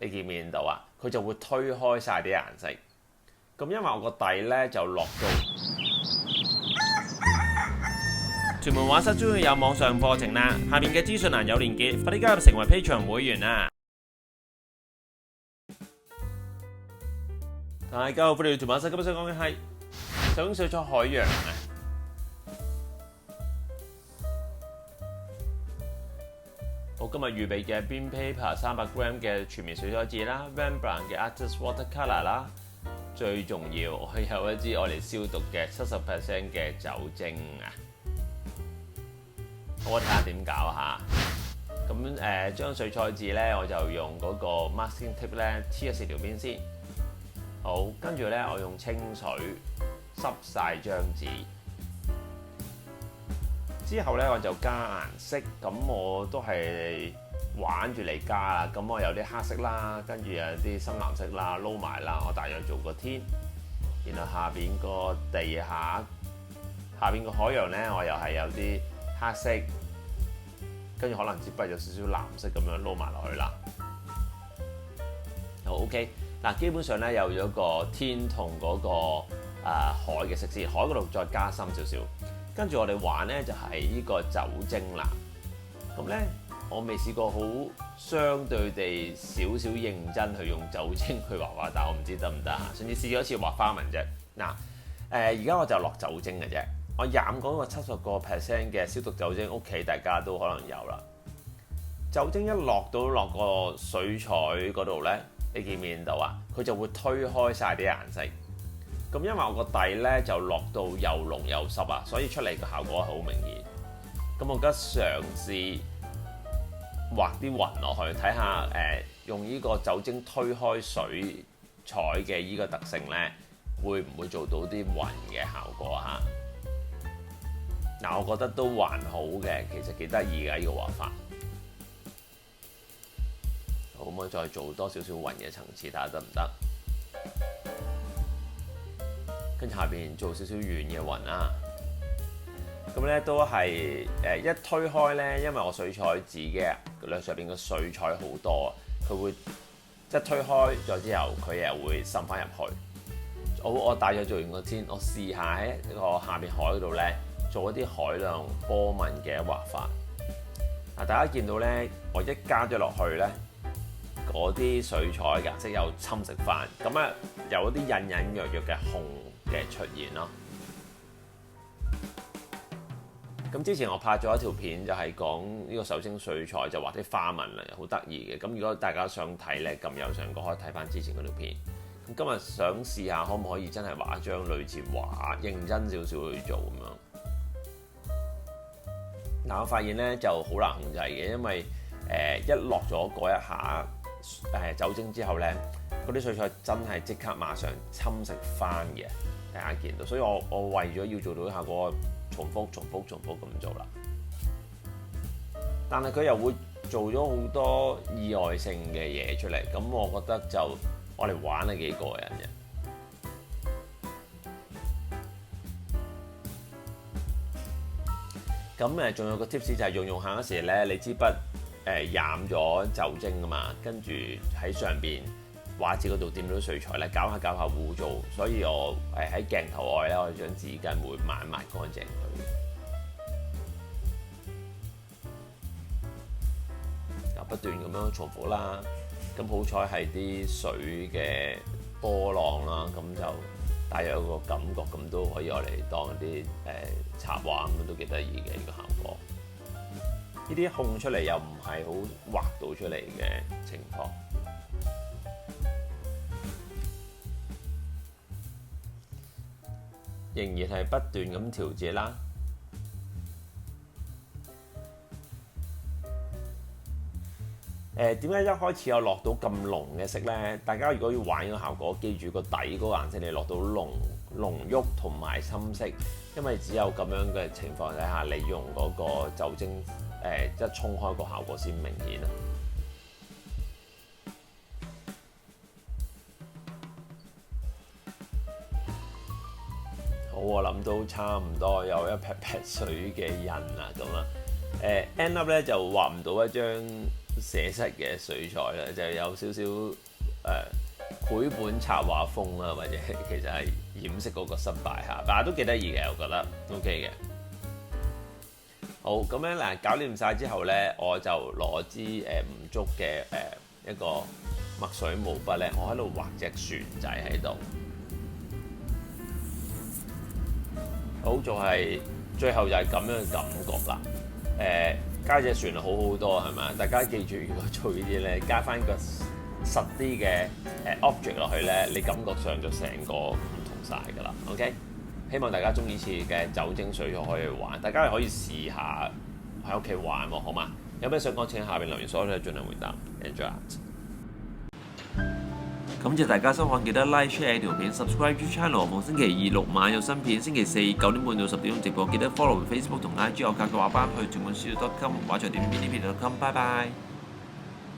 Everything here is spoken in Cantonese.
你見唔見到啊？佢就會推開晒啲顏色。咁因為我個底呢就落到屯門畫室終於有網上課程啦，下面嘅資訊欄有連結，快啲加入成為 Patreon 會員啊！大家好，歡迎嚟屯門畫室，今日想講嘅係酒精水彩海洋啊！我今日預備嘅 Beam Paper 300g 嘅全面水彩紙啦 ，Rembrandt 嘅 Artist Watercolour 啦，最重要我有一支我嚟消毒嘅70% 嘅酒精啊！我睇下點搞下。咁將水彩紙咧，我就用嗰個 masking tape 咧黐咗4條邊先。好，跟住咧我用清水濕晒張紙。之後咧我就加顏色，咁我都係玩住嚟加啦。咁我有啲黑色啦，跟住有啲深藍色啦，撈埋啦。我大約做個天，然後下邊個地下邊個海洋咧，我又係有啲黑色，跟住可能支筆有少少藍色咁樣撈埋落去啦。好 OK， 嗱基本上咧有咗個天同嗰個海嘅色先，海嗰度再加深少少。跟住我哋玩咧就係呢個酒精啦。咁咧我未試過好相對地少認真去用酒精去畫畫，但我唔知得唔得啊？上次試咗一次畫花紋啫。嗱而家我就落酒精嘅啫。我染嗰個70% 嘅消毒酒精，屋企大家都可能有啦。酒精一落到落個水彩嗰度咧，你見唔見到啊？佢就會推開晒啲顏色。咁因為我個底咧就落到又濃又濕啊，所以出嚟個效果係好明顯。咁我而家嘗試畫啲雲落去，睇下用呢個酒精推開水彩嘅依個特性咧，會唔會做到啲雲嘅效果嚇？嗱，我覺得都還好嘅，其實幾得意嘅呢個畫法。好，咁我再做多少少雲嘅層次，睇下得唔得？跟住下邊做少少圓嘅雲啦。咁咧都係一推開咧，因為我水彩紙嘅上邊嘅水彩好多啊，佢會一推開咗之後，佢又會滲翻入去。我大約做完個天，我試下喺個下邊海嗰度咧做一啲海量波紋嘅畫法。嗱，大家見到咧，我一加咗落去咧，嗰啲水彩顏色又侵蝕翻，咁啊有啲隱隱約約嘅紅嘅出現咯。咁之前我拍咗一條片，就係講呢個酒精水彩就畫啲花紋啦，好得意嘅。咁如果大家想睇咧，撳右上角可以睇翻之前嗰條片。咁今日想試下可唔可以真係畫一張類似畫認真少少去做咁樣。嗱，我發現咧就好難控制嘅，因為一落咗嗰一下酒精之後咧，嗰啲水彩真係即刻馬上侵蝕翻嘅，大家見到。所以我為咗要做到效果，重複咁做啦。但係佢又會做咗好多意外性嘅嘢出嚟，咁我覺得就我哋玩係幾過癮嘅。咁仲有個 tips 就係用下嗰時咧，你支筆染咗酒精㗎嘛，跟住喺上邊畫紙嗰度掂到水彩咧，搞下污糟，所以我喺鏡頭外咧，我將紙巾會抹乾淨佢。不斷咁樣重複啦，咁好彩係啲水嘅波浪啦，咁就大約有個感覺，咁都可以我嚟當一啲插畫咁都幾得意嘅呢個效果。呢啲控出嚟又唔係好畫到出嚟嘅情況。仍然係不斷咁調節啦。點解一開始有落到咁濃嘅色呢？大家如果要玩呢個效果，記住個底嗰個顏色你落到濃郁同埋深色，因為只有咁樣嘅情況底下，你用嗰個酒精一沖開個效果先明顯啊！好，我諗都差唔多有一撇水嘅印啦，咁啊，end up 咧就畫唔到一張寫實嘅水彩啦，就有少少繪本插畫風啦，或者其實係掩飾嗰個失敗嚇，但係都幾得意嘅，我覺得 OK 嘅。好，咁樣嗱，搞掂晒之後咧，我就攞支唔足嘅一個墨水毛筆咧，我喺度畫隻船仔喺度。好，就係最後就係咁樣嘅感覺啦。加隻船好好多係咪？大家記住，如果做呢啲咧，加翻個實啲嘅object 落去咧，你感覺上就成個唔同晒㗎啦。OK， 希望大家中意次嘅酒精水彩可以玩，大家可以試下喺屋企玩喎，好嘛？有咩想講請下邊留言，所有都盡量回答。Enjoy it！感謝大家收看，記得 like share 條片 ，subscribe to channel。逢星期二6晚有新片，星期四9點半到10點鐘直播，記得 follow Facebook 同 IG 我教嘅畫班去全本書.com，畫在點點點點.com。拜拜。